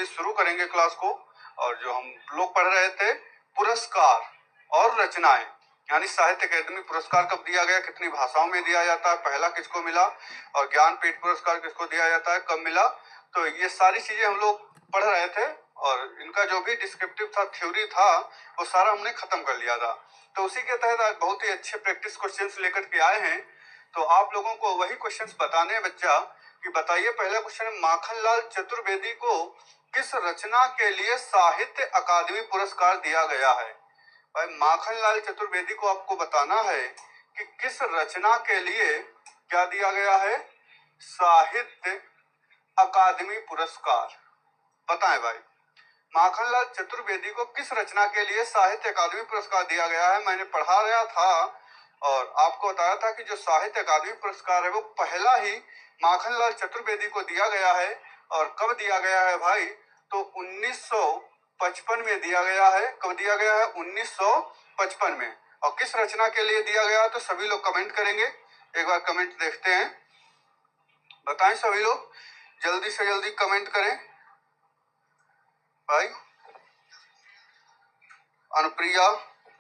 जल्दी शुरू करेंगे क्लास को। और जो हम लोग पढ़ रहे थे पुरस्कार और रचनाएं, यानी साहित्य अकादमी पुरस्कार कब दिया गया, कितनी भाषाओं में दिया जाता है, पहला किसको मिला, और ज्ञानपीठ पुरस्कार किसको दिया जाता है, कब मिला, तो ये सारी चीजें हम लोग पढ़ रहे थे। और इनका जो भी डिस्क्रिप्टिव था, थ्योरी था, वो सारा हमने खत्म कर लिया था। तो उसी के तहत आज बहुत ही अच्छे प्रैक्टिस क्वेश्चंस लेकर के आए हैं। तो आप लोगों को वही क्वेश्चंस बताने हैं बच्चा कि बताइए, पहला क्वेश्चन है, माखनलाल चतुर्वेदी को किस रचना के लिए साहित्य अकादमी पुरस्कार दिया गया है। भाई माखनलाल चतुर्वेदी को आपको बताना है कि किस रचना के लिए क्या दिया गया है, साहित्य अकादमी पुरस्कार। बताएं भाई, माखनलाल चतुर्वेदी को किस रचना के लिए साहित्य अकादमी पुरस्कार दिया गया है। मैंने पढ़ा रहा था और आपको बताया था कि जो साहित्य अकादमी पुरस्कार है वो पहला ही माखनलाल चतुर्वेदी को दिया गया है। और कब दिया गया है भाई, तो 1955 में दिया गया है। कब दिया गया है, 1955 में। और किस रचना के लिए दिया गया, तो सभी लोग कमेंट करेंगे। एक बार कमेंट देखते हैं, बताएं सभी लोग, जल्दी से जल्दी कमेंट करें भाई। अनुप्रिया,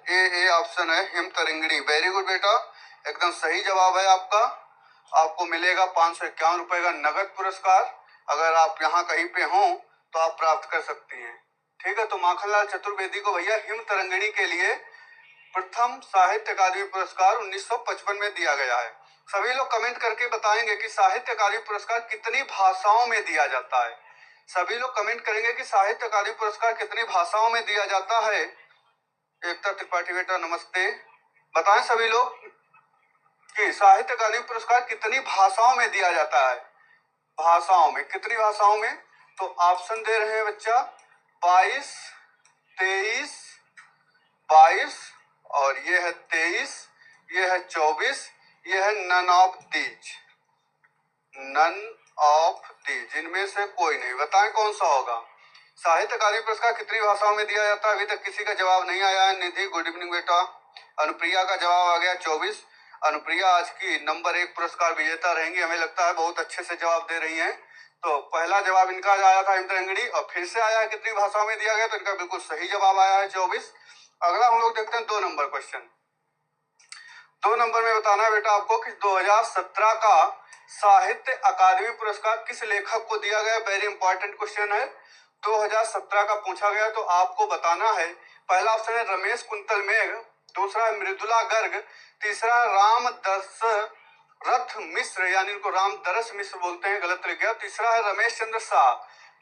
ए ऑप्शन है, हिमतरंगिणी, वेरी गुड बेटा, एकदम सही जवाब है आपका। आपको मिलेगा 551 रुपए का नगद पुरस्कार। अगर आप यहाँ कहीं पे हो तो आप प्राप्त कर सकती हैं। ठीक है, तो माखनलाल चतुर्वेदी को भैया हिमतरंगिणी के लिए प्रथम साहित्य अकादमी पुरस्कार 1955 में दिया गया है। सभी लोग कमेंट करके बताएंगे कि साहित्य अकादमी पुरस्कार कितनी भाषाओं में दिया जाता है। सभी लोग कमेंट करेंगे कि साहित्य अकादमी पुरस्कार कितनी भाषाओं में दिया जाता है। एकता त्रिपाठी बेटा नमस्ते, बताएं सभी लोग कि साहित्य अकादमी पुरस्कार कितनी भाषाओं में दिया जाता है। भाषाओं में, कितनी भाषाओं में, तो ऑप्शन दे रहे हैं बच्चा, 22, 23, 22, और ये है 23, ये है 24, ये है none of these. None of these, इनमें से कोई नहीं। बताएं कौन सा होगा। साहित्य अकादमी पुरस्कार कितनी भाषाओं में दिया जाता है, अभी तक किसी का जवाब नहीं आया है। निधि गुड इवनिंग बेटा। अनुप्रिया का जवाब आ गया 24। अनुप्रिया आज की नंबर 1 पुरस्कार विजेता रहेंगी, हमें लगता है बहुत अच्छे से जवाब दे रही हैं। तो पहला जवाब इनका आया था हिमतरंगिणी, और फिर से आया है कितनी भाषाओं में दिया गया, तो इनका बिल्कुल सही जवाब आया है 24। अगला हम लोग देखते हैं 2 नंबर क्वेश्चन। 2 नंबर में बताना है बेटा आपको कि 2017 का साहित्य अकादमी पुरस्कार किस लेखक को दिया गया। वेरी इंपॉर्टेंट क्वेश्चन है, 2017 का पूछा गया, तो आपको बताना है। पहला ऑप्शन है रमेश कुंतल मेघ, दूसरा है मृदुला गर्ग, तीसरा है राम दशरथ मिश्र, यानी इनको राम दरस मिश्र बोलते हैं, गलत लिख गया, तीसरा है रमेश चंद्र शाह।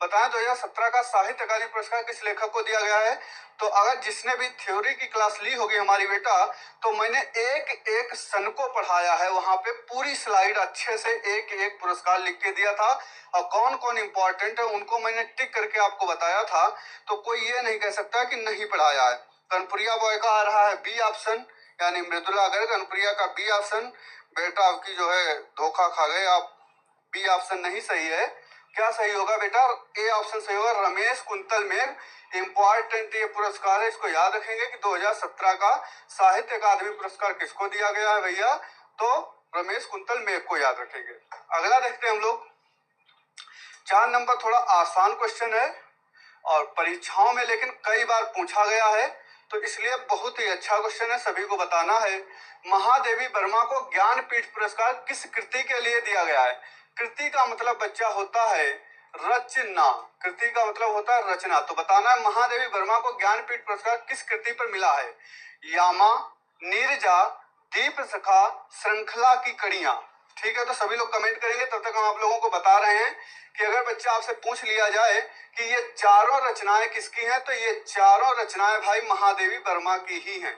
बताएं 2017 का साहित्य अकादमी पुरस्कार किस लेखक को दिया गया है। तो अगर जिसने भी थ्योरी की क्लास ली होगी हमारी बेटा, तो मैंने एक एक सन को पढ़ाया है, वहां पे पूरी स्लाइड अच्छे से एक एक पुरस्कार लिख के दिया था, और कौन कौन इंपॉर्टेंट है उनको मैंने टिक करके आपको बताया था। तो कोई ये नहीं कह सकता कि नहीं पढ़ाया है। कनपुरिया बॉय का आ रहा है बी ऑप्शन, यानी मृदुला गर्ग, अनुप्रिया का बी ऑप्शन। बेटा आपकी जो है धोखा खा गए आप, बी ऑप्शन नहीं सही है। क्या सही होगा बेटा, ए ऑप्शन सही होगा, रमेश कुंतल मेघ। इंपॉर्टेंट ये पुरस्कार है, इसको याद रखेंगे कि 2017 का साहित्य अकादमी पुरस्कार किसको दिया गया है भैया, तो रमेश कुंतल मेघ को याद रखेंगे। अगला देखते हैं हम लोग 4 नंबर, थोड़ा आसान क्वेश्चन है और परीक्षाओं में लेकिन कई बार पूछा गया है, तो इसलिए बहुत ही अच्छा क्वेश्चन है, सभी को बताना है। महादेवी वर्मा को ज्ञानपीठ पुरस्कार किस कृति के लिए दिया गया है। कृति का मतलब बच्चा होता है रचना, कृति का मतलब होता है रचना। तो बताना है महादेवी वर्मा को ज्ञानपीठ पुरस्कार किस कृति पर मिला है। यामा, नीरजा, दीप सखा, श्रृंखला की कड़ियां। ठीक है, तो सभी लोग कमेंट करेंगे, तब तक हम आप लोगों को बता रहे हैं कि अगर बच्चा आपसे पूछ लिया जाए कि ये चारों रचनाएं किसकी हैं, तो ये चारों रचनाएं भाई महादेवी वर्मा की ही हैं।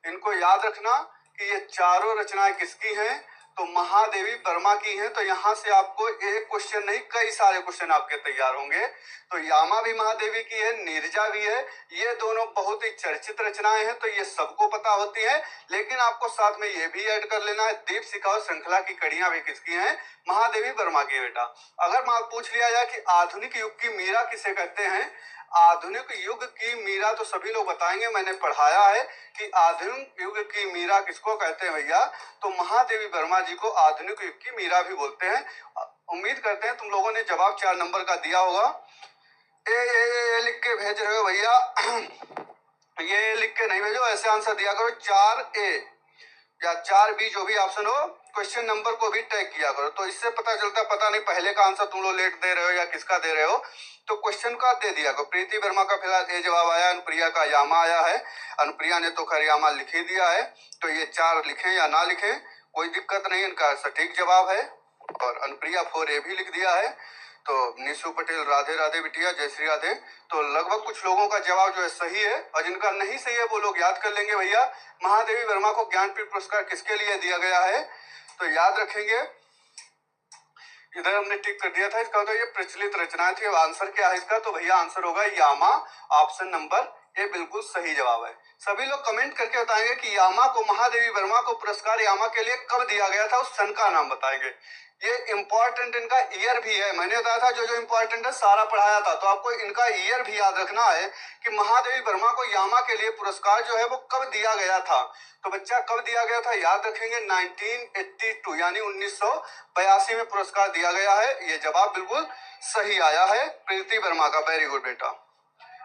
इनको याद रखना कि ये चारों रचनाएं किसकी हैं, तो महादेवी वर्मा की हैं। तो यहाँ से आपको एक क्वेश्चन नहीं, कई सारे क्वेश्चन आपके तैयार होंगे। तो यामा भी महादेवी की है, नीरजा भी है, ये दोनों बहुत ही चर्चित रचनाएं हैं, तो ये सबको पता होती है। लेकिन आपको साथ में ये भी ऐड कर लेना है, दीप शिखा और श्रृंखला की कड़ियां भी किसकी हैं, महादेवी वर्मा की बेटा। अगर मान पूछ लिया जाए कि आधुनिक युग की मीरा किसे कहते हैं, आधुनिक युग की मीरा, तो सभी लोग बताएंगे, मैंने पढ़ाया है कि आधुनिक युग की मीरा किसको कहते हैं भैया, तो महादेवी वर्मा जी को आधुनिक युग की मीरा भी बोलते हैं। उम्मीद करते हैं तुम लोगों ने जवाब 4 नंबर का दिया होगा। ए लिख के भेज रहे हो भैया ये लिख के नहीं भेजो, ऐसे आंसर दिया करो 4A या 4B जो भी ऑप्शन हो, क्वेश्चन नंबर को भी टैग किया करो। तो इससे पता चलता, पता नहीं पहले का आंसर तुम लोग लेट दे रहे हो या किसका दे रहे हो, तो क्वेश्चन का दे दिया करो। प्रीति वर्मा का फिलहाल ए जवाब आया, अनुप्रिया का यामा आया है। अनुप्रिया ने तो खैर यामा लिख ही दिया है, तो ये 4 लिखें या ना लिखें कोई दिक्कत नहीं, इनका सटीक जवाब है। और अनुप्रिया 4A भी लिख दिया है। तो निशु पटेल राधे राधे बिटिया, जय श्री राधे। तो लगभग कुछ लोगों का जवाब जो है सही है, और जिनका नहीं सही है वो लोग याद कर लेंगे भैया। महादेवी वर्मा को ज्ञानपीठ पुरस्कार किसके लिए दिया गया है, तो याद रखेंगे, इधर हमने टिक कर दिया था, इसका तो ये प्रचलित रचनाएं थी। अब आंसर क्या है इसका, तो भैया आंसर होगा यामा, ऑप्शन नंबर ए बिल्कुल सही जवाब है। सभी लोग कमेंट करके बताएंगे कि यामा को, महादेवी वर्मा को पुरस्कार यामा के लिए कब दिया गया था, उस सन का नाम बताएंगे। ये इंपॉर्टेंट इनका ईयर भी है, मैंने बताया था जो जो इंपॉर्टेंट है सारा पढ़ाया था, तो आपको इनका ईयर भी याद रखना है कि महादेवी वर्मा को यामा के लिए पुरस्कार जो है वो कब दिया गया था। तो बच्चा कब दिया गया था याद रखेंगे, 1982 यानी 1982 में पुरस्कार दिया गया है। ये जवाब बिल्कुल सही आया है प्रीति वर्मा का, वेरी गुड बेटा।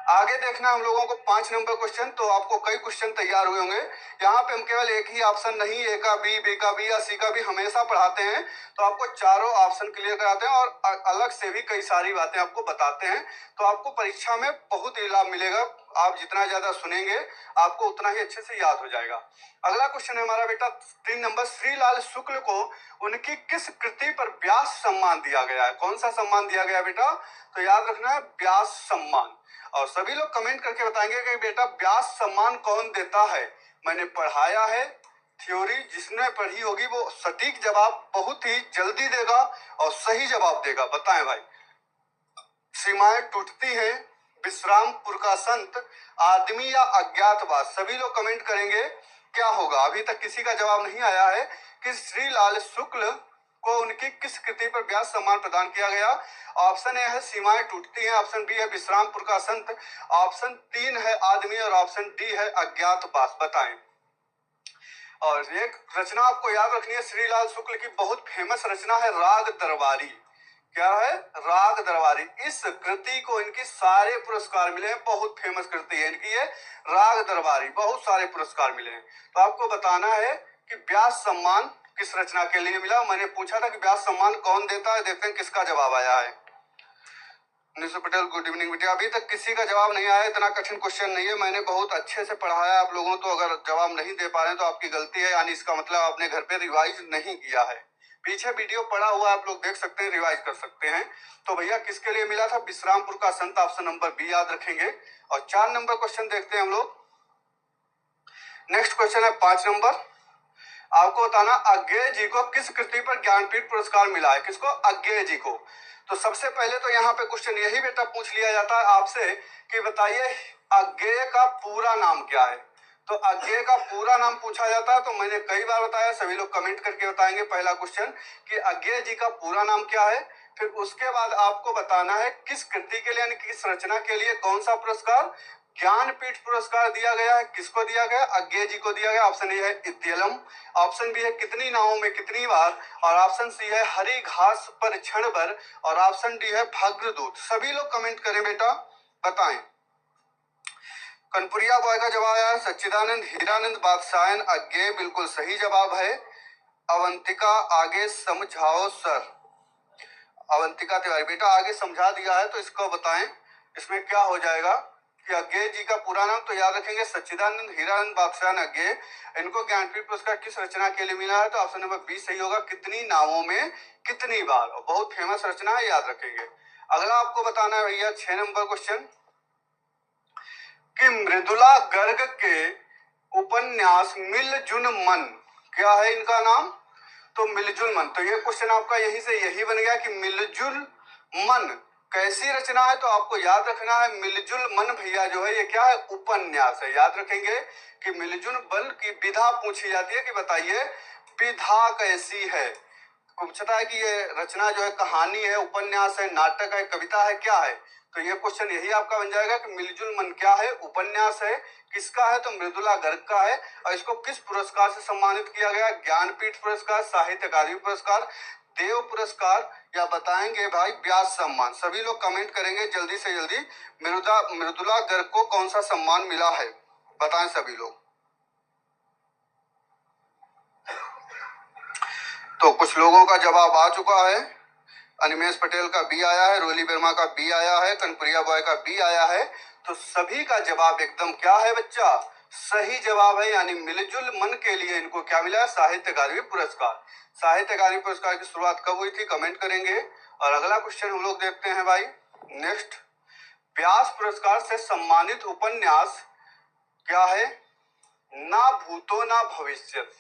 आगे देखना हम लोगों को 5 नंबर क्वेश्चन, तो आपको कई क्वेश्चन तैयार हुए होंगे। यहाँ पे हम केवल एक ही ऑप्शन नहीं, ए का बी, बी का बी या सी का बी हमेशा पढ़ाते हैं, तो आपको चारों ऑप्शन क्लियर कराते हैं और अलग से भी कई सारी बातें आपको बताते हैं। तो आपको परीक्षा में बहुत ही लाभ मिलेगा, आप जितना ज्यादा सुनेंगे आपको उतना ही अच्छे से याद हो जाएगा। अगला क्वेश्चन है हमारा बेटा 3 नंबर, श्रीलाल शुक्ल को उनकी किस कृति पर व्यास सम्मान दिया गया है। कौन सा सम्मान दिया गया बेटा, तो याद रखना है व्यास सम्मान। और सभी लोग कमेंट करके बताएंगे कि बेटा व्यास सम्मान कौन देता है। मैंने पढ़ाया है थ्योरी, जिसने पढ़ी होगी वो सटीक जवाब बहुत ही जल्दी देगा और सही जवाब देगा। बताएं भाई। सीमाएं टूटती हैं, विश्रामपुर का संत, आदमी या अज्ञातवास। सभी लोग कमेंट करेंगे क्या होगा। अभी तक किसी का जवाब नहीं आया है कि श्रीलाल शुक्ल को उनकी किस कृति पर व्यास सम्मान प्रदान किया गया। ऑप्शन ए है सीमाएं टूटती हैं, ऑप्शन बी है विश्रामपुर का संत, ऑप्शन 3 है आदमी और ऑप्शन डी है अज्ञातवास। बताएं। और एक रचना आपको याद रखनी है, श्रीलाल शुक्ल की बहुत फेमस रचना है राग दरबारी। क्या है, राग दरबारी। इस कृति को इनकी सारे पुरस्कार मिले हैं, बहुत फेमस कृति है इनकी ये राग दरबारी, बहुत सारे पुरस्कार मिले हैं। तो आपको बताना है कि व्यास सम्मान किस रचना के लिए मिला। मैंने पूछा था कि व्यास सम्मान कौन देता है, देखते हैं किसका जवाब आया है। निशु पटेल गुड इवनिंग बेटा। अभी तक किसी का जवाब नहीं आया, इतना कठिन क्वेश्चन नहीं है, मैंने बहुत अच्छे से पढ़ाया आप लोगों। तो अगर जवाब नहीं दे पा रहे हैं तो आपकी गलती है, यानी इसका मतलब आपने घर पे रिवाइज नहीं किया है। पीछे वीडियो पड़ा हुआ आप लोग देख सकते हैं, रिवाइज कर सकते हैं। तो भैया किसके लिए मिला था, विश्रामपुर का संत, ऑप्शन नंबर बी याद रखेंगे। और 4 नंबर क्वेश्चन देखते हैं हम लोग। नेक्स्ट क्वेश्चन है 5 नंबर, आपको बताना अज्ञेय जी को किस कृति पर ज्ञानपीठ पुरस्कार मिला है। किसको, अज्ञेय जी को। तो सबसे पहले तो यहाँ पे क्वेश्चन यही बेटा पूछ लिया जाता है आपसे कि बताइए अज्ञेय का पूरा नाम क्या है। तो अज्ञेय का पूरा नाम पूछा जाता है, तो मैंने कई बार बताया, सभी लोग कमेंट करके बताएंगे पहला क्वेश्चन कि अज्ञेय जी का पूरा नाम क्या है। फिर उसके बाद आपको बताना है किस कृति के लिए यानी किस रचना के लिए कौन सा पुरस्कार, ज्ञानपीठ पुरस्कार दिया गया है। किसको दिया गया, अज्ञेय जी को दिया गया। ऑप्शन ए है इत्यलम, ऑप्शन बी है कितनी नावों में कितनी बार, और ऑप्शन सी है हरी घास पर क्षण भर, और ऑप्शन डी है भद्रदूत। सभी लोग कमेंट करें बेटा, बताएं। कनपुरिया बॉय का जवाब आया सच्चिदानंद हीरानंद बादशाहन, अज्ञेय बिल्कुल सही जवाब है। अवंतिका आगे समझाओ सर, अवंतिका तिवारी बेटा आगे समझा दिया है, तो इसको बताएं इसमें क्या हो जाएगा कि अज्ञेय जी का पूरा नाम तो याद रखेंगे सच्चिदानंद हीरानंद बादशाहन अज्ञेय। इनको ज्ञानपीठ पुरस्कार किस रचना के लिए मिला है, तो ऑप्शन नंबर बी सही होगा, कितनी नावों में कितनी बार। बहुत फेमस रचना है, याद रखेंगे। अगला आपको बताना है भैया 6 नंबर क्वेश्चन कि मृदुला गर्ग के उपन्यास मिलजुल मन, क्या है इनका नाम, तो मिलजुल मन। तो ये क्वेश्चन आपका यहीं से यही बन गया कि मिलजुल मन कैसी रचना है। तो आपको याद रखना है मिलजुल मन भैया जो है ये क्या है, उपन्यास है। याद रखेंगे कि मिलजुल मन की विधा पूछी जाती है कि बताइए विधा कैसी है। पूछता है कि ये रचना जो है कहानी है, उपन्यास है, नाटक है, कविता है, क्या है। तो ये क्वेश्चन यही आपका बन जाएगा कि मिलजुल मन क्या है, उपन्यास है, किसका है, तो मृदुला गर्ग का है। और इसको किस पुरस्कार से सम्मानित किया गया, ज्ञानपीठ पुरस्कार, साहित्य अकादमी पुरस्कार, देव पुरस्कार या बताएंगे भाई ब्याज सम्मान? सभी लोग कमेंट करेंगे जल्दी से जल्दी। मृदुला गर्ग को कौन सा सम्मान मिला है, बताएं सभी लोग। तो कुछ लोगों का जवाब आ चुका है। अनिमेश पटेल का बी आया है, रोली वर्मा का बी आया है, कनपुरिया बॉय का बी आया है। तो सभी का जवाब एकदम क्या है बच्चा, सही जवाब है। यानी मिलजुल मन के लिए इनको क्या मिला है, साहित्य अकादमी पुरस्कार। साहित्य अकादमी पुरस्कार की शुरुआत कब हुई थी, कमेंट करेंगे। और अगला क्वेश्चन हम लोग देखते हैं भाई नेक्स्ट। व्यास पुरस्कार से सम्मानित उपन्यास क्या है? ना भूतो ना भविष्यत,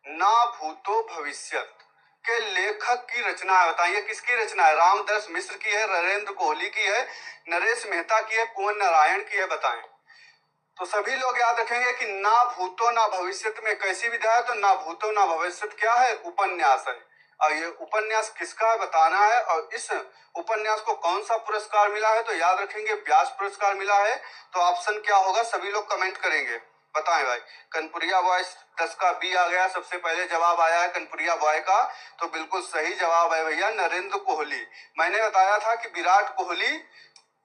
ना भूतो भविष्यत के लेखक की रचना है। बताइए किसकी रचना है? रामदर्श मिश्र की है, नरेंद्र कोहली की है, नरेश मेहता की है, कुंवर नारायण की है, बताएं। तो सभी लोग याद रखेंगे कि ना भूतो ना भविष्यत में कैसी विधा है, तो ना भूतो ना भविष्यत क्या है, उपन्यास है। और ये उपन्यास किसका है बताना है। और इस उपन्यास को कौन सा पुरस्कार मिला है, तो याद रखेंगे व्यास पुरस्कार मिला है। तो ऑप्शन क्या होगा, सभी लोग कमेंट करेंगे, बताएं भाई। कनपुरिया बॉय 10 का बी आ गया, सबसे पहले जवाब आया है कनपुरिया बॉय का। तो बिल्कुल सही जवाब है भैया नरेंद्र कोहली। मैंने बताया था कि विराट कोहली,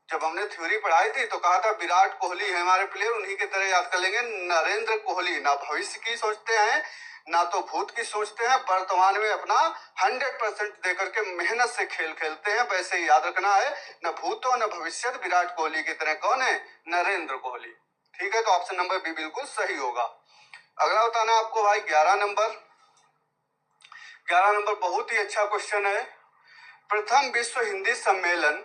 जब हमने थ्योरी पढ़ाई थी तो कहा था विराट कोहली है हमारे प्लेयर, उन्हीं की तरह याद कर लेंगे। नरेंद्र कोहली ना भविष्य की सोचते हैं ना तो भूत की सोचते हैं, वर्तमान में अपना 100% देकर के मेहनत से खेल खेलते हैं। वैसे ही याद रखना है, न भूतो न भविष्य, विराट कोहली की तरह। कौन है? नरेंद्र कोहली। ठीक है, तो ऑप्शन नंबर बी बिल्कुल सही होगा। अगला बताना आपको भाई 11 नंबर। 11 नंबर बहुत ही अच्छा क्वेश्चन है। प्रथम विश्व हिंदी सम्मेलन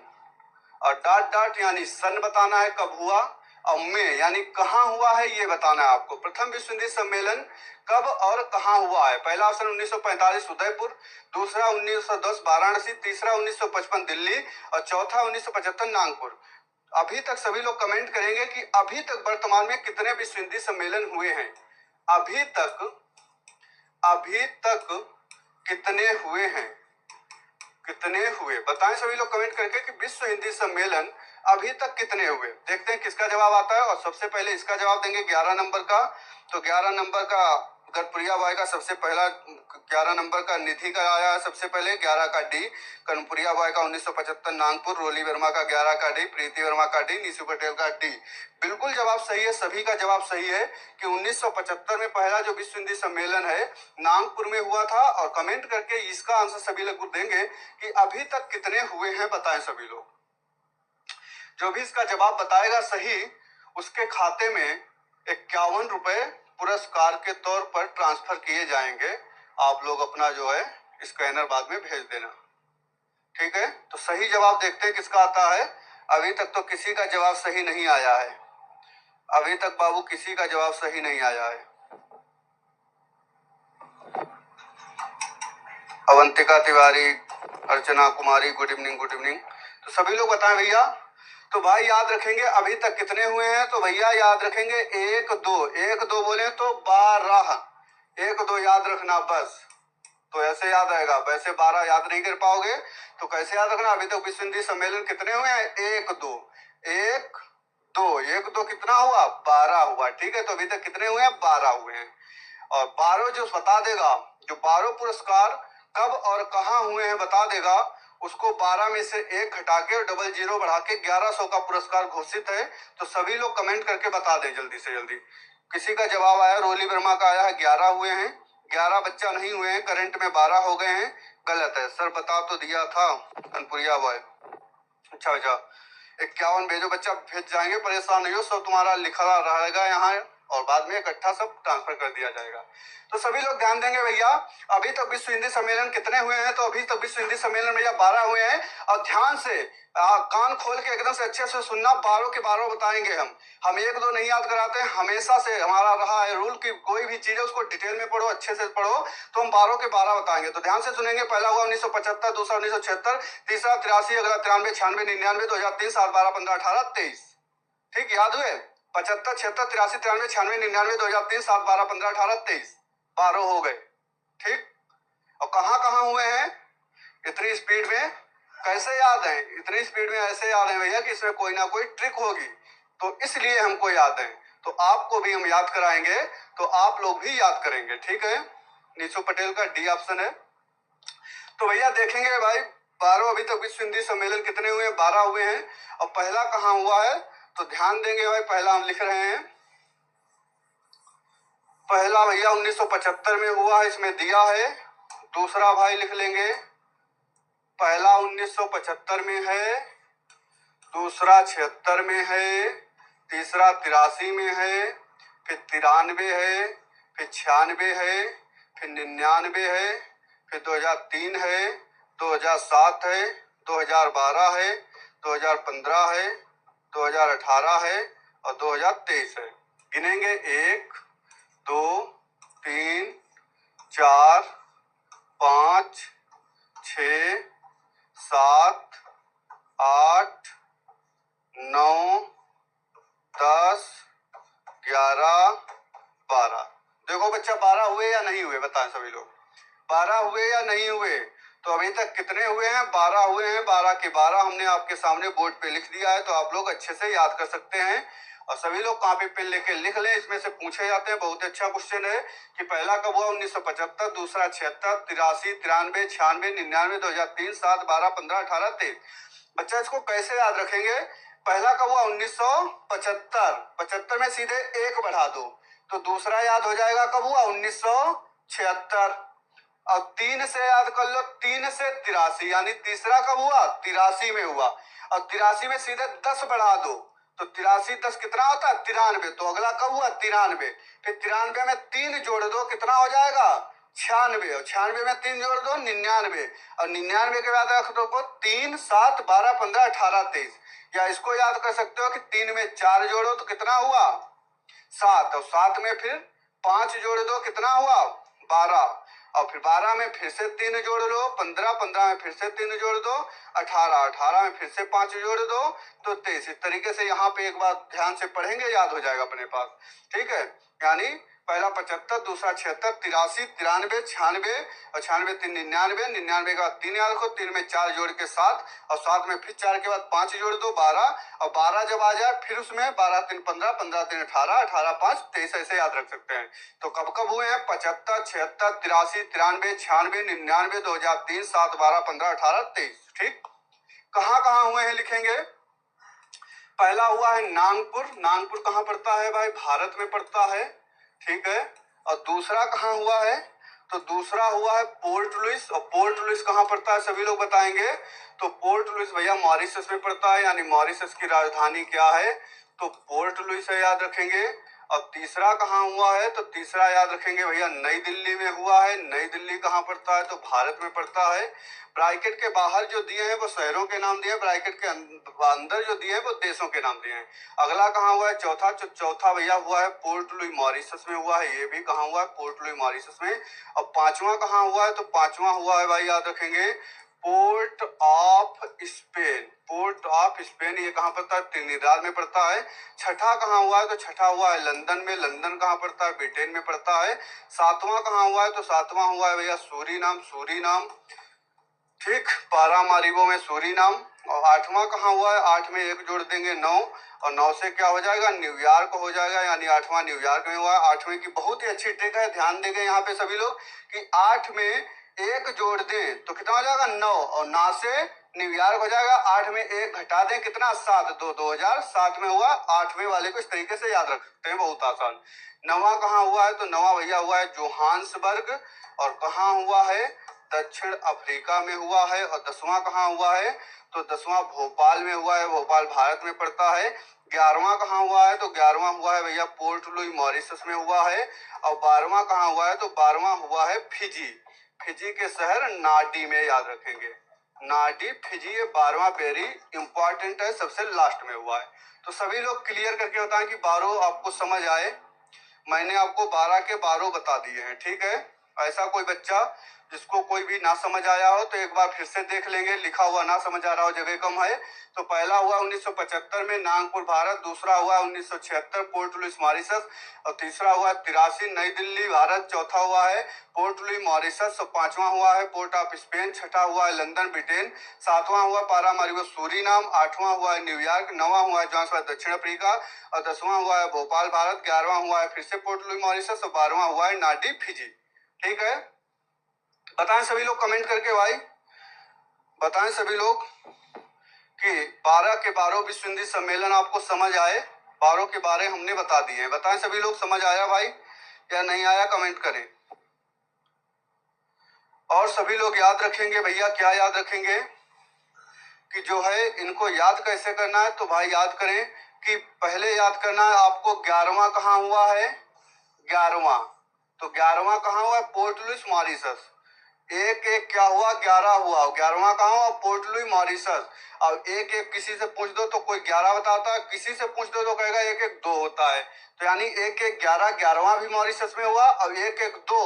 और डॉट डॉट यानी सन बताना है कब हुआ, और में यानी कहाँ हुआ है ये बताना है आपको। प्रथम विश्व हिंदी सम्मेलन कब और कहाँ हुआ है? पहला ऑप्शन 1945 उदयपुर, दूसरा 1910 वाराणसी, तीसरा 1955 दिल्ली और चौथा 1975 नागपुर। अभी तक सभी लोग कमेंट करेंगे कि अभी तक वर्तमान में कितने विश्व हिंदी सम्मेलन हुए हैं। अभी तक कितने हुए हैं, कितने हुए बताएं सभी लोग कमेंट करके कि विश्व हिंदी सम्मेलन अभी तक कितने हुए। देखते हैं किसका जवाब आता है। और सबसे पहले इसका जवाब देंगे 11 नंबर का। तो 11 नंबर का कनपुरिया बॉय का सबसे पहला 11 नंबर का निधि का आया है सबसे पहले, 11 का डी। कनपुरिया बॉय का 1975 नागपुर, रोली वर्मा का 11 का डी, प्रीति वर्मा का डी, नीशू पटेल का डी। बिल्कुल जवाब सही है, सभी का जवाब सही है कि 1975 में पहला जो विश्व हिंदी सम्मेलन है नागपुर में हुआ था। और कमेंट करके इसका आंसर सभी लोग देंगे कि अभी तक कितने हुए हैं, बताएं सभी लोग। जो भी इसका जवाब बताएगा सही, उसके खाते में 51 रुपए पुरस्कार के तौर पर ट्रांसफर किए जाएंगे। आप लोग अपना जो है स्कैनर बाद में भेज देना, ठीक है। तो सही जवाब देखते हैं किसका आता है। अभी तक तो किसी का जवाब सही नहीं आया है, अभी तक बाबू किसी का जवाब सही नहीं आया है। Avantika Tiwari, Archana Kumari, good evening good evening. तो सभी लोग बताएं भैया। तो भाई याद रखेंगे अभी तक कितने हुए हैं, तो भैया याद रखेंगे 1 2, 1 2 बोले तो 12, 1 2 याद रखना बस। तो ऐसे याद आएगा, वैसे 12 याद नहीं कर पाओगे तो कैसे याद रखना। अभी तक विश्व हिंदी सम्मेलन कितने हुए हैं, 1 2, 1 2, 1 2 कितना हुआ, 12 हुआ, ठीक है। तो अभी तक कितने हुए हैं, 12 हुए हैं। और 12 जो बता देगा, जो 12 पुरस्कार कब और कहाँ हुए हैं बता देगा, उसको 12 में से 1 घटा के और डबल जीरो बढ़ा के 1100 का पुरस्कार घोषित है। तो सभी लोग कमेंट करके बता दें जल्दी से जल्दी। किसी का जवाब आया, रोली वर्मा का आया है 11 हुए हैं, 11 बच्चा नहीं हुए हैं, करंट में 12 हो गए हैं। गलत है सर, बता तो दिया था कनपुरिया बॉय। अच्छा अच्छा 51 भेजो बच्चा, भेज जाएंगे, परेशान नहीं हो, सब तुम्हारा लिखा रहेगा यहाँ और बाद में इकट्ठा सब ट्रांसफर कर दिया जाएगा। तो सभी लोग ध्यान देंगे भैया। अभी तक विश्व हिंदी सम्मेलन कितने हुए हैं, तो अभी तक विश्व हिंदी सम्मेलन भैया 12 हुए हैं। और ध्यान से कान खोल के एकदम से अच्छे से सुनना, 12 के 12 बताएंगे हम 1 2 नहीं याद कराते हैं। हमेशा से हमारा रहा है रूल कि कोई भी चीज है उसको डिटेल में पढ़ो, अच्छे से पढ़ो। तो हम 12 के 12 बताएंगे, तो ध्यान से सुनेंगे। पहला हुआ 1975, दूसरा 1976, तीसरा 83, अगला 93, 96, 99, 2003, 7, 12, 15, 18, 23। ठीक, याद हुए 75, 76, 83, 93, 96, 99, 2003, 7, 12, 15, 18, 23, 12 हो गए। ठीक, और कहाँ कहाँ हुए हैं, इतनी स्पीड में कैसे याद है, इतनी स्पीड में ऐसे याद है भैया कि इसमें कोई ना कोई ट्रिक होगी, तो इसलिए हमको याद है। तो आपको भी हम याद कराएंगे तो आप लोग भी याद करेंगे, ठीक है। नीशू पटेल का डी ऑप्शन है। तो भैया देखेंगे भाई 12 अभी तक विश्व हिंदी सम्मेलन कितने हुए हैं, 12 हुए हैं। और पहला कहाँ हुआ है तो ध्यान देंगे भाई, पहला हम लिख रहे हैं, पहला भैया 1975 में हुआ है, इसमें दिया है। दूसरा भाई लिख लेंगे, पहला 1975 में है, दूसरा 76 में है, तीसरा 83 में है, फिर 93 है, फिर 96 है, फिर 99 है, फिर 2003 है, 2007 है, 2012 है, 2015 है, 2018 है और 2023 है। गिनेंगे 1 2 3 4 5 6 7 8 9 10 11 12। देखो बच्चा 12 हुए या नहीं हुए, बताएं सभी लोग, 12 हुए या नहीं हुए। तो अभी तक कितने हुए हैं, 12 हुए हैं। 12 के 12 हमने आपके सामने बोर्ड पे लिख दिया है, तो आप लोग अच्छे से याद कर सकते हैं। और सभी लोग कॉपी पेन लेके लिख लें, इसमें से पूछे जाते हैं। बहुत अच्छा क्वेश्चन है कि पहला कब हुआ 1975, दूसरा 76, 83, 93, 96, 99, 2003, 7, 12, 15, 18, 23। बच्चा इसको कैसे याद रखेंगे, पहला कब हुआ 1975, 75 में सीधे एक बढ़ा दो तो दूसरा याद हो जाएगा कब हुआ 1976। और 3 से याद कर लो, 3 से 83, यानी तीसरा कब हुआ 83 में हुआ। और 83 में सीधे 10 बढ़ा दो तो 83 10 कितना होता है 93, तो अगला कब हुआ 93। फिर 93 में 3 जोड़ दो कितना हो जाएगा 96, और 96 में 3 जोड़ दो 99, और 99 के बाद रख दो 3 7 12 15 18 23। या इसको याद कर सकते हो कि 3 में 4 जोड़ो तो कितना हुआ 7, और 7 में फिर 5 जोड़ दो कितना हुआ 12, और फिर 12 में फिर से 3 जोड़ लो 15, 15 में फिर से 3 जोड़ दो 18, 18 में फिर से 5 जोड़ दो तो 23। इस तरीके से यहाँ पे एक बार ध्यान से पढ़ेंगे, याद हो जाएगा अपने पास, ठीक है। यानी पहला 75, दूसरा 76, 83, 93, 96 और 96 3 99, 99 के बाद 3 याद रखो, 3 में 4 जोड़ के 7, और 7 में फिर 4 के बाद 5 जोड़ दो 12, और 12 जब आ जाए फिर उसमें 12 3 15, 15 3 18, 18 5 23 ऐसे याद रख सकते हैं। तो कब कब हुए हैं 75, 76, 83, 93, 96, 99, 2003, 7 12 15 18 23। ठीक, कहाँ कहाँ हुए हैं लिखेंगे। पहला हुआ है नागपुर, नागपुर कहाँ पड़ता है भाई, भारत में पड़ता है, ठीक है। और दूसरा कहाँ हुआ है, तो दूसरा हुआ है पोर्ट लुइस, और पोर्ट लुइस कहाँ पड़ता है सभी लोग बताएंगे। तो पोर्ट लुइस भैया मॉरिशस में पड़ता है, यानी मॉरिशस की राजधानी क्या है, तो पोर्ट लुइस है, याद रखेंगे। और तीसरा कहाँ हुआ है, तो तीसरा याद रखेंगे भैया नई दिल्ली में हुआ है। नई दिल्ली कहाँ पड़ता है, तो भारत में पड़ता है। ब्रैकेट के बाहर जो दिए हैं वो शहरों के नाम दिए हैं, ब्रैकेट के अंदर जो दिए हैं वो देशों के नाम दिए हैं। अगला कहाँ हुआ है चौथा, चौथा भैया हुआ है पोर्ट लुई मॉरिशस में हुआ है, ये भी कहाँ हुआ है पोर्ट लुई मॉरिशस में। और पांचवा कहाँ हुआ है, तो पांचवा हुआ है भाई याद रखेंगे port of Spain, port of Spain ये कहाँ पड़ता है, त्रिनिदाद में पड़ता है। छठा कहाँ हुआ है, तो छठा हुआ है लंदन में, लंदन कहाँ पड़ता है, ब्रिटेन में पड़ता है। सातवां कहाँ हुआ है, तो सातवां हुआ है भैया सूरीनाम, सूरीनाम, ठीक, पारामारिबो में सूरीनाम। और आठवां कहाँ हुआ है, 8 में 1 जोड़ देंगे 9, और 9 से क्या हो जाएगा न्यूयॉर्क हो जाएगा, यानी 8वां न्यूयॉर्क में हुआ है। 8वें की बहुत ही अच्छी ट्रिक है, ध्यान देंगे यहाँ पे सभी लोग कि 8 में 1 जोड़ दें तो कितना हो जाएगा 9, और 9 से न्यूयॉर्क हो जाएगा। 8 में 1 घटा दें कितना 7, 2007 में हुआ। 8वें वाले को इस तरीके से याद रख सकते हैं, बहुत आसान। 9वां कहाँ हुआ है, तो 9वां भैया हुआ है जोहान्सबर्ग, और कहाँ हुआ है दक्षिण अफ्रीका में हुआ है। और 10वां कहाँ हुआ है, तो 10वां भोपाल में हुआ है, भोपाल भारत में पड़ता है। 11वां कहाँ हुआ है, तो 11वां हुआ है भैया पोर्ट लुई मॉरिशस में हुआ है। और 12वां कहाँ हुआ है, तो 12वां हुआ है फिजी, फिजी के शहर नाडी में, याद रखेंगे नाडी फिजी, ये 12वां वेरी इंपॉर्टेंट है, सबसे लास्ट में हुआ है। तो सभी लोग क्लियर करके बताएं कि 12 आपको समझ आए। मैंने आपको 12 के 12 बता दिए हैं, ठीक है। ऐसा कोई बच्चा जिसको कोई भी ना समझ आया हो तो एक बार फिर से देख लेंगे, लिखा हुआ ना समझ आ रहा हो, जगह कम है। तो पहला हुआ 1975 में नागपुर भारत, दूसरा हुआ 1976 पोर्ट लुइस मॉरिशस, और तीसरा हुआ 83 नई दिल्ली भारत, चौथा हुआ है पोर्ट लुई मॉरिशस, और पांचवा हुआ है पोर्ट ऑफ स्पेन, छठा हुआ है लंदन ब्रिटेन, सातवां हुआ पारामारिबो सूरीनाम, आठवां हुआ है न्यूयॉर्क, नौवां हुआ है जोहान्सबर्ग दक्षिण अफ्रीका, और 10वां हुआ है भोपाल भारत, 11वां हुआ है फिर से पोर्ट लुई मॉरिशस, और 12वां हुआ है नाडी फिजी, ठीक है। बताएं सभी लोग कमेंट करके भाई, बताएं सभी लोग कि 12 के 12 विश्व हिंदी सम्मेलन आपको समझ आए। 12 के 12 हमने बता दिए हैं। बताएं सभी लोग समझ आया भाई या नहीं आया, कमेंट करें। और सभी लोग याद रखेंगे भैया, क्या याद रखेंगे कि जो है इनको याद कैसे करना है। तो भाई याद करें कि पहले याद करना है आपको 11वां कहाँ हुआ है, 11वां। तो 11वां कहाँ हुआ है, पोर्ट लुइस मॉरिशस। एक एक क्या हुआ, 11 हुआ। 11वां कहाँ हुआ, पोर्ट लुइस मॉरिशस। अब एक एक किसी से पूछ दो तो कोई 11 बताता है, किसी से पूछ दो तो कहेगा एक एक 2 होता है। तो यानी एक एक 11, 11वां भी मॉरिशस में हुआ। अब एक एक 2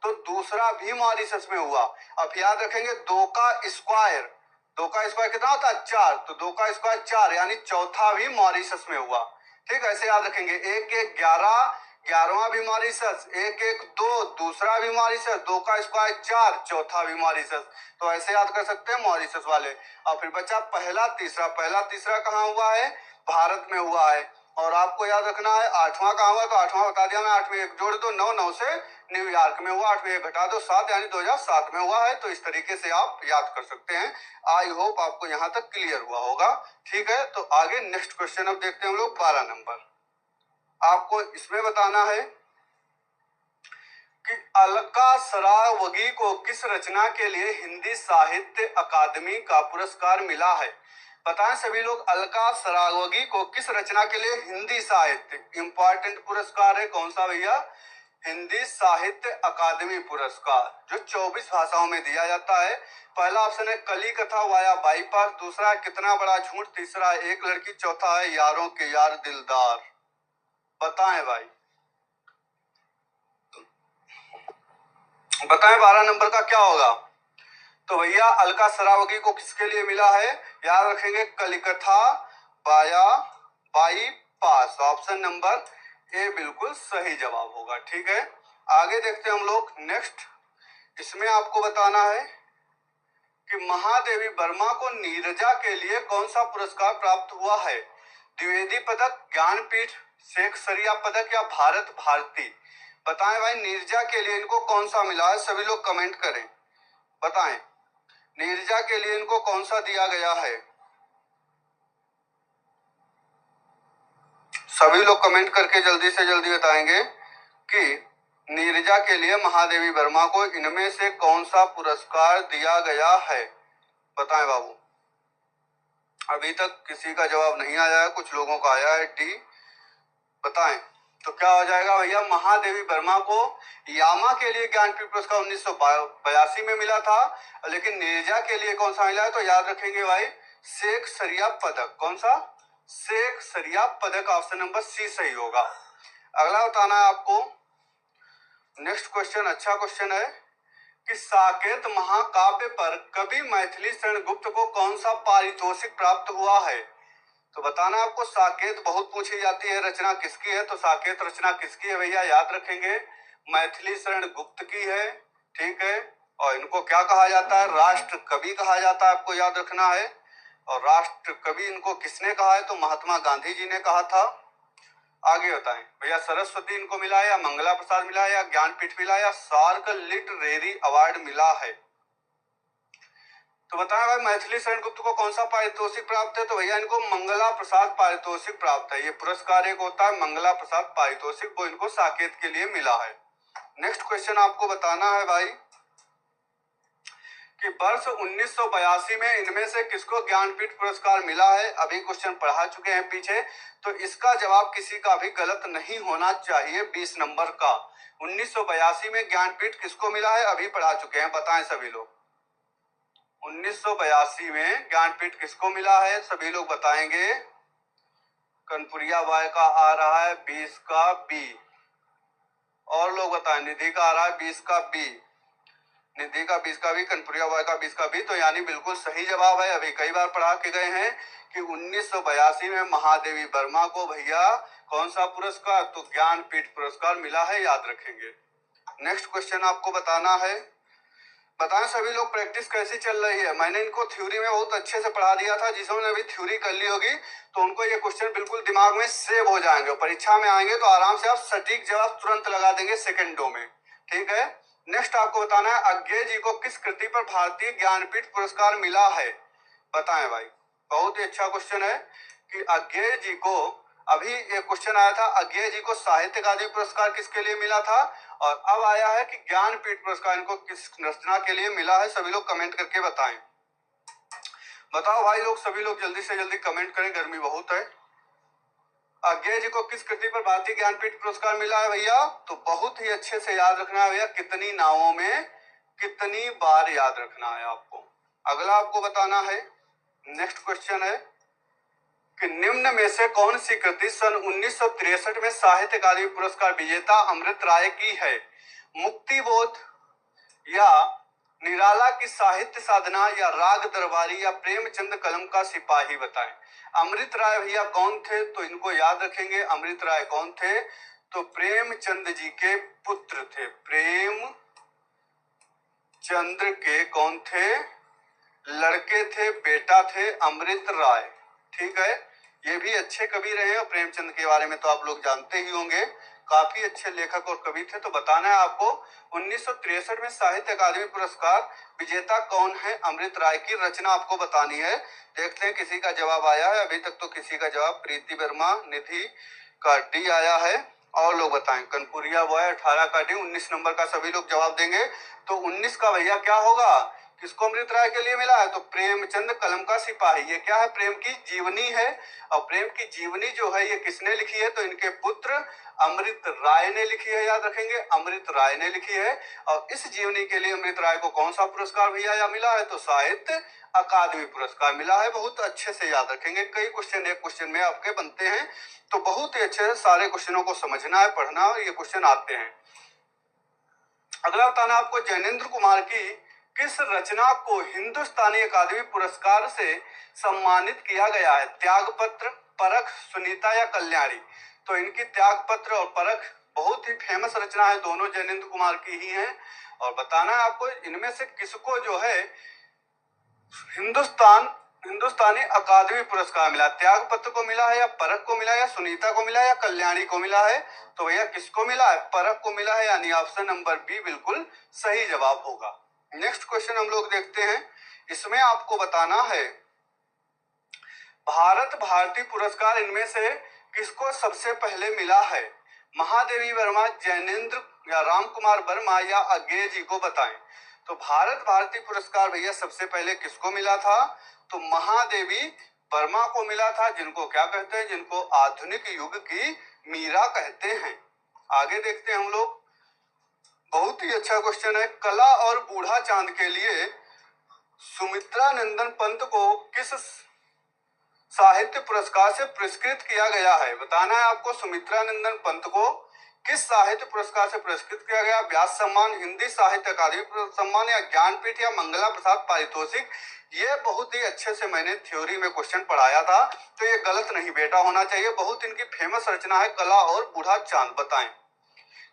तो दूसरा भी मॉरिशस में हुआ। अब याद रखेंगे 2 का स्क्वायर, 2 का स्क्वायर कितना होता है, 4। तो 2 का स्क्वायर 4 यानी चौथा भी मॉरिशस में हुआ। ठीक, ऐसे याद रखेंगे। एक एक 11, 11वां भी मॉरिशस। एक एक 2, दूसरा भी मॉरिशस। 2 का स्क्वायर 4, चौथा भी मॉरिशस। तो ऐसे याद कर सकते हैं मॉरिशस वाले। और फिर बचा पहला तीसरा। पहला तीसरा कहाँ हुआ है, भारत में हुआ है। और आपको याद रखना है 8वां कहाँ हुआ, तो 8वां बता दिया मैं। 8 में 1 जोड़ दो 9, 9 से न्यूयॉर्क में हुआ। 8 में 1 घटा दो 7 यानी 2007 में हुआ है। तो इस तरीके से आप याद कर सकते हैं। आई होप आपको यहाँ तक क्लियर हुआ होगा। ठीक है, तो आगे नेक्स्ट क्वेश्चन अब देखते हैं हम लोग 12 नंबर। आपको इसमें बताना है कि अलका सरावगी को किस रचना के लिए हिंदी साहित्य अकादमी का पुरस्कार मिला है। बताएं सभी लोग, अलका सरावगी को किस रचना के लिए हिंदी साहित्य, इंपॉर्टेंट पुरस्कार है कौन सा भैया, हिंदी साहित्य अकादमी पुरस्कार, जो 24 भाषाओं में दिया जाता है। पहला ऑप्शन है कली कथा वाया बाईपास, दूसरा है कितना बड़ा झूठ, तीसरा है एक लड़की, चौथा है यारों के यार दिलदार। बताएं भाई, बताएं 12 नंबर का क्या होगा। तो भैया अलका सरावगी को किसके लिए मिला है, याद रखेंगे Kalikatha via bypass. Option number A बिल्कुल सही जवाब होगा। ठीक है, आगे देखते हैं हम लोग नेक्स्ट। इसमें आपको बताना है कि महादेवी वर्मा को नीरजा के लिए कौन सा पुरस्कार प्राप्त हुआ है। द्विवेदी पदक, ज्ञानपीठ, शेख सरिया पदक या भारत भारती। बताएं भाई नीरजा के लिए इनको कौन सा मिला है, सभी लोग कमेंट करें। बताएं नीरजा के लिए इनको कौन सा दिया गया है, सभी लोग कमेंट करके जल्दी से जल्दी बताएंगे कि नीरजा के लिए महादेवी वर्मा को इनमें से कौन सा पुरस्कार दिया गया है। बताएं बाबू, अभी तक किसी का जवाब नहीं आया है, कुछ लोगों का आया है डी। बताएं तो क्या हो जाएगा भैया, महादेवी वर्मा को यामा के लिए ज्ञानपीठ पुरस्कार 1982 में मिला था, लेकिन नीरजा के लिए कौन सा मिला है, तो याद रखेंगे भाई शेख सरिया पदक। कौन सा, शेख सरिया पदक। ऑप्शन नंबर सी सही होगा। अगला बताना है आपको, नेक्स्ट क्वेश्चन अच्छा क्वेश्चन है कि साकेत महाकाव्य पर कवि मैथिली शरण गुप्त को कौन सा पारितोषिक प्राप्त हुआ है। तो बताना आपको, साकेत बहुत पूछी जाती है, रचना किसकी है, तो साकेत रचना किसकी है भैया, याद रखेंगे मैथिली शरण गुप्त की है। ठीक है, और इनको क्या कहा जाता है, राष्ट्र कवि कहा जाता है, आपको याद रखना है। और राष्ट्र कवि इनको किसने कहा है, तो महात्मा गांधी जी ने कहा था। आगे बताएं भैया, सरस्वती इनको मिला है या मंगला प्रसाद मिला है या ज्ञानपीठ मिला है या सार्क लिटरेरी अवार्ड मिला है। तो बताएं भाई मैथिली शरण गुप्त को कौन सा पारितोषिक प्राप्त है, तो भैया इनको मंगला प्रसाद पारितोषिक प्राप्त है। ये पुरस्कार एक होता है मंगला प्रसाद पारितोषिक, वो इनको साकेत के लिए मिला है। नेक्स्ट क्वेश्चन आपको बताना है भाई कि वर्ष 1982 में इनमें से किसको ज्ञानपीठ पुरस्कार मिला है। अभी क्वेश्चन पढ़ा चुके हैं पीछे, तो इसका जवाब किसी का भी गलत नहीं होना चाहिए। 20 नंबर का 1982 में ज्ञानपीठ किसको मिला है, अभी पढ़ा चुके हैं, बताएं सभी लोग। 1982 में ज्ञानपीठ किसको मिला है, सभी लोग बताएंगे। कनपुरिया बाई का आ रहा है 20 का बी, और लोग बताएं, निधि का आ रहा है 20 का बी, निधि का 20 का भी, कनपुरिया बाई का 20 का भी, तो यानी बिल्कुल सही जवाब है। अभी कई बार पढ़ा के गए हैं कि 1982 में महादेवी वर्मा को भैया कौन सा पुरस्कार, तो ज्ञानपीठ पुरस्कार मिला है, याद रखेंगे। नेक्स्ट क्वेश्चन आपको बताना है, बताएं सभी लोग प्रैक्टिस कैसी चल रही है। मैंने इनको थ्योरी में बहुत अच्छे से पढ़ा दिया था, जिन्होंने अभी थ्योरी कर ली होगी तो उनको ये क्वेश्चन बिल्कुल दिमाग में सेव हो जाएंगे, परीक्षा में आएंगे तो आराम से आप सटीक जवाब तुरंत लगा देंगे सेकंडों में। ठीक है, नेक्स्ट आपको बताना है अज्ञेय जी को किस कृति पर भारतीय ज्ञानपीठ पुरस्कार मिला है, बताएं भाई। बहुत ही अच्छा क्वेश्चन है कि अज्ञेय जी को, अभी एक क्वेश्चन आया था अज्ञेय जी को साहित्य अकादमी पुरस्कार किसके लिए मिला था, और अब आया है कि ज्ञानपीठ पुरस्कार इनको किस रचना के लिए मिला है। सभी लोग कमेंट करके बताएं। बताओ भाई लोग, सभी लोग जल्दी से जल्दी कमेंट करें, गर्मी बहुत है। अज्ञेय जी को किस कृति पर भारतीय ज्ञानपीठ पुरस्कार मिला है भैया? तो बहुत ही अच्छे से याद रखना है भैया, कितनी नावों में कितनी बार याद रखना है आपको। अगला आपको बताना है, नेक्स्ट क्वेश्चन है कि निम्न में से कौन सी कृति सन 1963 में साहित्य अकादमी पुरस्कार विजेता अमृत राय की है? मुक्तिबोध या निराला की साहित्य साधना या राग दरबारी या प्रेमचंद कलम का सिपाही, बताएं। अमृत राय भैया कौन थे? तो इनको याद रखेंगे, अमृत राय कौन थे? तो प्रेमचंद जी के पुत्र थे। प्रेमचंद के कौन थे? लड़के थे, बेटा थे अमृत राय। ठीक है, ये भी अच्छे कवि रहे और प्रेमचंद के बारे में तो आप लोग जानते ही होंगे, काफी अच्छे लेखक और कवि थे। तो बताना है आपको 1963 में साहित्य अकादमी पुरस्कार विजेता कौन है? अमृत राय की रचना आपको बतानी है। देखते हैं किसी का जवाब आया है, अभी तक तो किसी का जवाब, प्रीति वर्मा, निधि का डी आया है। और लोग बताएं, कनपुरिया बॉय 18 का डी, 19 नंबर का सभी लोग जवाब देंगे। तो 19 का भैया क्या होगा, किसको अमृत राय के लिए मिला है? तो प्रेमचंद कलम का सिपाही। ये क्या है? प्रेम की जीवनी है, और प्रेम की जीवनी जो है ये किसने लिखी है? तो इनके पुत्र अमृत राय ने लिखी है, याद रखेंगे, अमृत राय ने लिखी है। और इस जीवनी के लिए अमृत राय को कौन सा पुरस्कार भैया या मिला है? तो साहित्य अकादमी पुरस्कार मिला है। बहुत अच्छे से याद रखेंगे, कई क्वेश्चन एक क्वेश्चन में आपके बनते हैं, तो बहुत ही अच्छे से सारे क्वेश्चनों को समझना है, पढ़ना, ये क्वेश्चन आते हैं। अगला बताना आपको, जैनेन्द्र कुमार की किस रचना को हिंदुस्तानी अकादमी पुरस्कार से सम्मानित किया गया है? त्यागपत्र, परख, सुनीता या कल्याणी? तो इनकी त्यागपत्र और परख बहुत ही फेमस रचना है, दोनों जैनेन्द्र कुमार की ही हैं। और बताना है आपको इनमें से किसको जो है हिंदुस्तानी अकादमी पुरस्कार मिला? त्यागपत्र को मिला है या परख को मिला है या सुनीता को मिला है या कल्याणी को मिला है? तो भैया किसको मिला है? परख को मिला है, यानी ऑप्शन नंबर बी बिल्कुल सही जवाब होगा। नेक्स्ट क्वेश्चन हम लोग देखते हैं, इसमें आपको बताना है भारत भारती पुरस्कार इनमें से किसको सबसे पहले मिला है? महादेवी वर्मा, जैनेन्द्र या राम कुमार वर्मा या अज्ञेय जी को बताएं। तो भारत भारती पुरस्कार भैया सबसे पहले किसको मिला था? तो महादेवी वर्मा को मिला था, जिनको क्या कहते हैं? जिनको आधुनिक युग की मीरा कहते हैं। आगे देखते हैं हम लोग, बहुत ही अच्छा क्वेश्चन है, कला और बूढ़ा चांद के लिए सुमित्रा नंदन पंत को किस साहित्य पुरस्कार से पुरस्कृत किया गया है? बताना है आपको, सुमित्रा नंदन पंत को किस साहित्य पुरस्कार से पुरस्कृत किया गया? व्यास सम्मान, हिंदी साहित्य अकादमी सम्मान या ज्ञानपीठ या मंगला प्रसाद पारितोषिक? ये बहुत ही अच्छे से मैंने थ्योरी में क्वेश्चन पढ़ाया था, तो ये गलत नहीं बेटा होना चाहिए। बहुत इनकी फेमस रचना है कला और बूढ़ा चांद, बताएं।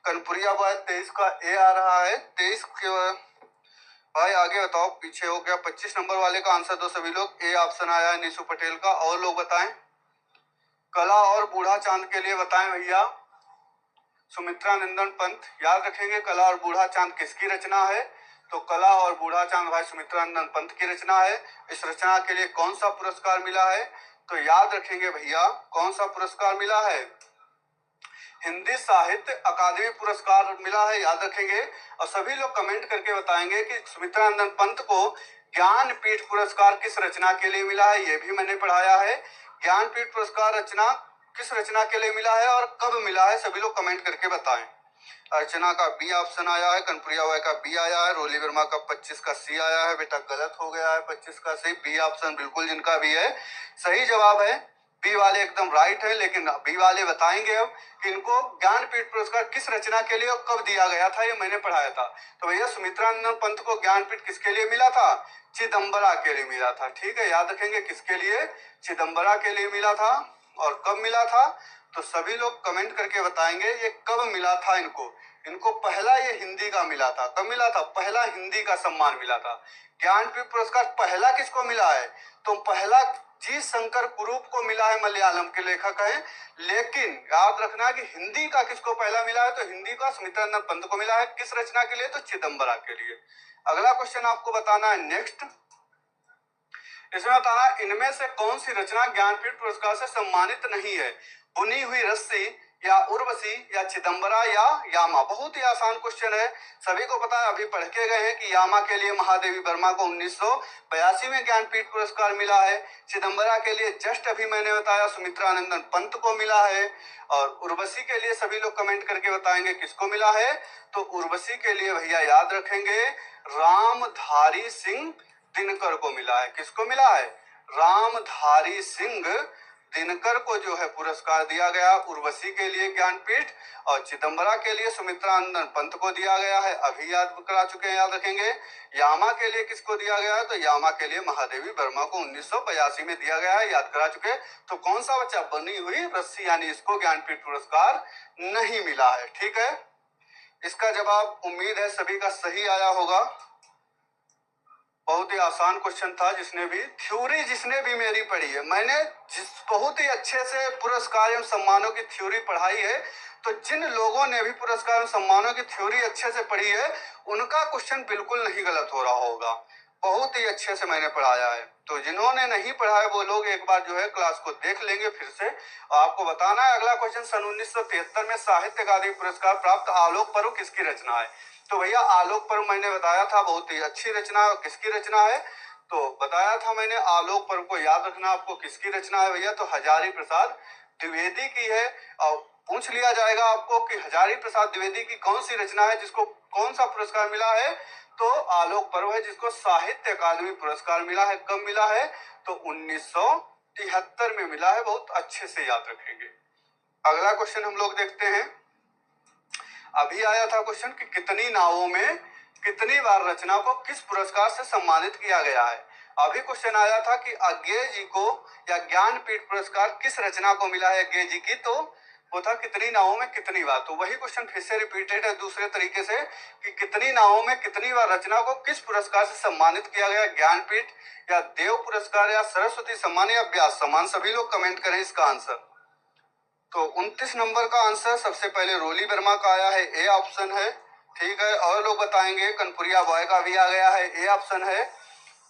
कनपुरिया बॉय 23 का ए आ रहा है, 23 के भाई आगे बताओ, पीछे हो गया। 25 नंबर वाले का आंसर दो सभी लोग, ए ऑप्शन आया है निशु पटेल का। और लोग बताएं, कला और बूढ़ा चांद के लिए बताएं भैया। सुमित्रा नंदन पंत, याद रखेंगे कला और बूढ़ा चांद किसकी रचना है? तो कला और बूढ़ा चांद भाई सुमित्रा नंदन पंत की रचना है। इस रचना के लिए कौन सा पुरस्कार मिला है? तो याद रखेंगे भैया, कौन सा पुरस्कार मिला है? हिंदी साहित्य अकादमी पुरस्कार मिला है, याद रखेंगे। और सभी लोग कमेंट करके बताएंगे कि सुमित्रा नंदन पंत को ज्ञानपीठ पुरस्कार किस रचना के लिए मिला है? ये भी मैंने पढ़ाया है। ज्ञानपीठ पुरस्कार रचना किस रचना के लिए मिला है और कब मिला है? सभी लोग कमेंट करके बताएं। अर्चना का बी ऑप्शन आया है, कनपुरिया वाई का बी आया है, रोली वर्मा का 25 का सी आया है। बेटा गलत हो गया है, 25 का सी, बी ऑप्शन बिल्कुल जिनका भी है सही जवाब है। बी वाले एकदम राइट है, लेकिन बी वाले बताएंगे अब कि इनको ज्ञानपीठ पुरस्कार किस रचना के लिए और कब दिया गया था, ये मैंने पढ़ाया था। तो भैया सुमित्रा नंदन पंत को ज्ञानपीठ किसके लिए मिला था? चिदम्बरा के लिए मिला था। ठीक है, याद रखेंगे किसके लिए? चिदम्बरा के लिए मिला था। और कब मिला था? तो सभी लोग कमेंट करके बताएंगे ये कब मिला था इनको। इनको पहला ये हिंदी का मिला था। कब मिला था? पहला हिंदी का सम्मान मिला था। ज्ञानपीठ पुरस्कार पहला किसको मिला है? तो पहला जी शंकर कुरूप को मिला है, मलयालम के लेखक हैं। लेकिन याद रखना कि हिंदी का किसको पहला मिला है, तो हिंदी का सुमित्रानंद पंत को मिला है। किस रचना के लिए, तो चिदंबरा के लिए। अगला क्वेश्चन आपको बताना है नेक्स्ट, इसमें बताना इनमें से कौन सी रचना ज्ञानपीठ पुरस्कार से सम्मानित नहीं है। बुनी हुई रस्सी या उर्वशी या चिदंबरा या यामा। बहुत ही आसान क्वेश्चन है, सभी को पता है, अभी पढ़ के गए हैं कि यामा के लिए महादेवी वर्मा को 1982 में ज्ञानपीठ पुरस्कार मिला है। चिदंबरा के लिए जस्ट अभी मैंने बताया सुमित्रानंदन पंत को मिला है। और उर्वशी के लिए सभी लोग कमेंट करके बताएंगे किसको मिला है, तो उर्वशी के लिए भैया याद रखेंगे रामधारी सिंह दिनकर को मिला है। किसको मिला है, रामधारी सिंह दिनकर को जो है पुरस्कार दिया गया उर्वशी के लिए ज्ञानपीठ, और चिदंबरा के लिए सुमित्रानंदन पंत को दिया गया है, अभी याद करा चुके हैं, याद रखेंगे। यामा के लिए किसको दिया गया है, तो यामा के लिए महादेवी वर्मा को 1982 में दिया गया है, याद करा चुके। तो कौन सा बच्चा, बनी हुई रस्सी, यानी इसको ज्ञानपीठ पुरस्कार नहीं मिला है। ठीक है, इसका जवाब उम्मीद है सभी का सही आया होगा। बहुत ही आसान क्वेश्चन था, जिसने भी थ्योरी जिसने भी मेरी पढ़ी है, मैंने बहुत ही अच्छे से पुरस्कार एवं सम्मानों की थ्योरी पढ़ाई है। तो जिन लोगों ने भी पुरस्कार एवं सम्मानों की थ्योरी अच्छे से पढ़ी है, उनका क्वेश्चन बिल्कुल नहीं गलत हो रहा होगा। बहुत ही अच्छे से मैंने पढ़ाया है। तो जिन्होंने नहीं पढ़ा है वो लोग एक बार जो है क्लास को देख लेंगे फिर से। आपको बताना है अगला क्वेश्चन, सन 1973 में साहित्य अकादमी पुरस्कार प्राप्त आलोक पर्व किसकी रचना है। तो भैया आलोक पर्व मैंने बताया था बहुत ही अच्छी रचना, किसकी रचना है, तो बताया था मैंने आलोक पर्व को याद रखना आपको किसकी रचना है भैया, तो हजारी प्रसाद द्विवेदी की है। और पूछ लिया जाएगा आपको कि हजारी प्रसाद द्विवेदी की कौन सी रचना है जिसको कौन सा पुरस्कार मिला है, तो आलोक पर्व है, जिसको साहित्य अकादमी पुरस्कार मिला है। कब मिला है, तो 1973 में मिला है। बहुत अच्छे से याद रखेंगे। अगला क्वेश्चन हम लोग देखते हैं। अभी आया था क्वेश्चन कि कितनी नावों में कितनी बार रचना को किस पुरस्कार से सम्मानित किया गया है। अभी क्वेश्चन आया था कि अज्ञेय जी को या ज्ञानपीठ पुरस्कार किस रचना को मिला है अज्ञेय जी की, तो वो था कितनी नावों में कितनी बार। तो वही क्वेश्चन फिर से रिपीटेड है दूसरे तरीके से कि कितनी नावों में कितनी बार रचना को किस पुरस्कार से सम्मानित किया गया, ज्ञानपीठ या देव पुरस्कार या सरस्वती सम्मान या व्यास सम्मान। सभी लोग कमेंट करें इसका आंसर। तो 29 नंबर का आंसर सबसे पहले रोली वर्मा का आया है, ए ऑप्शन है। ठीक है, और लोग बताएंगे कनपुरिया बॉय का भी आ गया है, ए ऑप्शन है।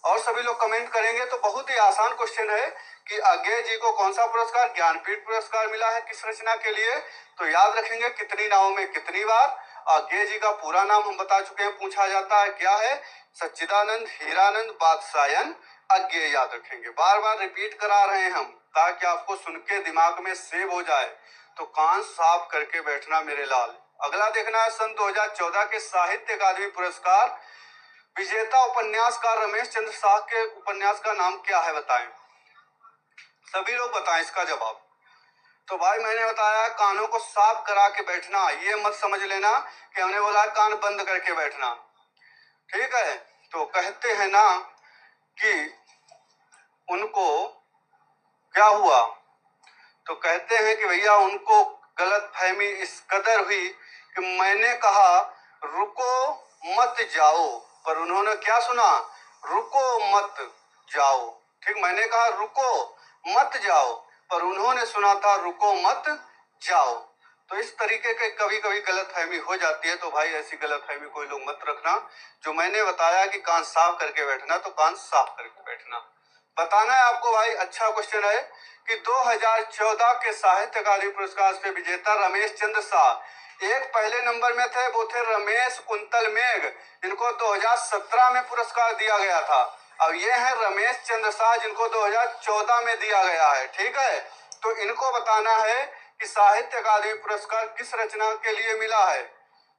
और सभी लोग कमेंट करेंगे। तो बहुत ही आसान क्वेश्चन है कि अज्ञेय जी को कौन सा पुरस्कार, ज्ञानपीठ पुरस्कार मिला है किस रचना के लिए, तो याद रखेंगे कितनी नावों में कितनी बार। अज्ञेय जी का पूरा नाम हम बता चुके हैं, पूछा जाता है क्या है, सच्चिदानंद हीरानंद बादशायन अज्ञेय। याद रखेंगे, बार बार रिपीट करा रहे हैं हम ताकि आपको सुन के दिमाग में सेव हो जाए। तो कान साफ करके बैठना मेरे लाल। अगला देखना है सन 2014 के साहित्य अकादमी पुरस्कार विजेता उपन्यासकार रमेश चंद्र शाह के उपन्यास का नाम क्या है, बताएं। सभी लोग बताएं इसका जवाब। तो भाई मैंने बताया कानों को साफ करा के बैठना, ये मत समझ लेना कि हमने बोला कान बंद करके बैठना। ठीक है, तो कहते हैं ना कि उनको क्या हुआ, तो कहते हैं कि भैया उनको गलत फहमी इस कदर हुई कि मैंने कहा रुको मत जाओ, पर उन्होंने क्या सुना, रुको मत जाओ। ठीक, मैंने कहा रुको मत जाओ, पर उन्होंने सुना था रुको मत जाओ। तो इस तरीके के कभी कभी गलतफहमी हो जाती है। तो भाई ऐसी गलतफहमी कोई लोग मत रखना। जो मैंने बताया कि कान साफ करके बैठना, तो कान साफ करके बैठना। बताना है आपको भाई। अच्छा क्वेश्चन है कि 2014 के साहित्य अकादमी पुरस्कार से विजेता रमेश चंद्र शाह एक पहले नंबर में थे, वो थे रमेश कुंतल मेघ, जिनको 2017 में पुरस्कार दिया गया था। अब ये है रमेश चंद्र शाह जिनको 2014 में दिया गया है। ठीक है, तो इनको बताना है कि साहित्य अकादमी पुरस्कार किस रचना के लिए मिला है।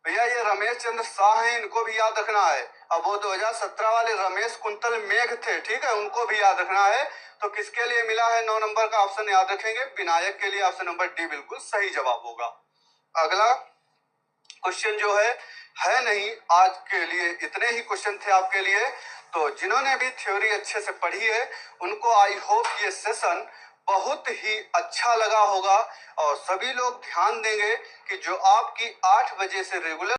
भैया ये रमेश चंद्र शाह हैं, इनको भी याद रखना है। अब वो 2017 वाले रमेश कुंतल मेघ थे, ठीक है, उनको भी याद रखना है। तो किसके लिए मिला है, 9 नंबर का ऑप्शन याद रखेंगे, विनायक के लिए ऑप्शन नंबर डी बिल्कुल सही जवाब होगा। अगला क्वेश्चन जो है नहीं, आज के लिए इतने ही क्वेश्चन थे आपके लिए। तो जिन्होंने भी थ्योरी अच्छे से पढ़ी है उनको आई होप ये सेशन बहुत ही अच्छा लगा होगा। और सभी लोग ध्यान देंगे कि जो आपकी 8 बजे से रेगुलर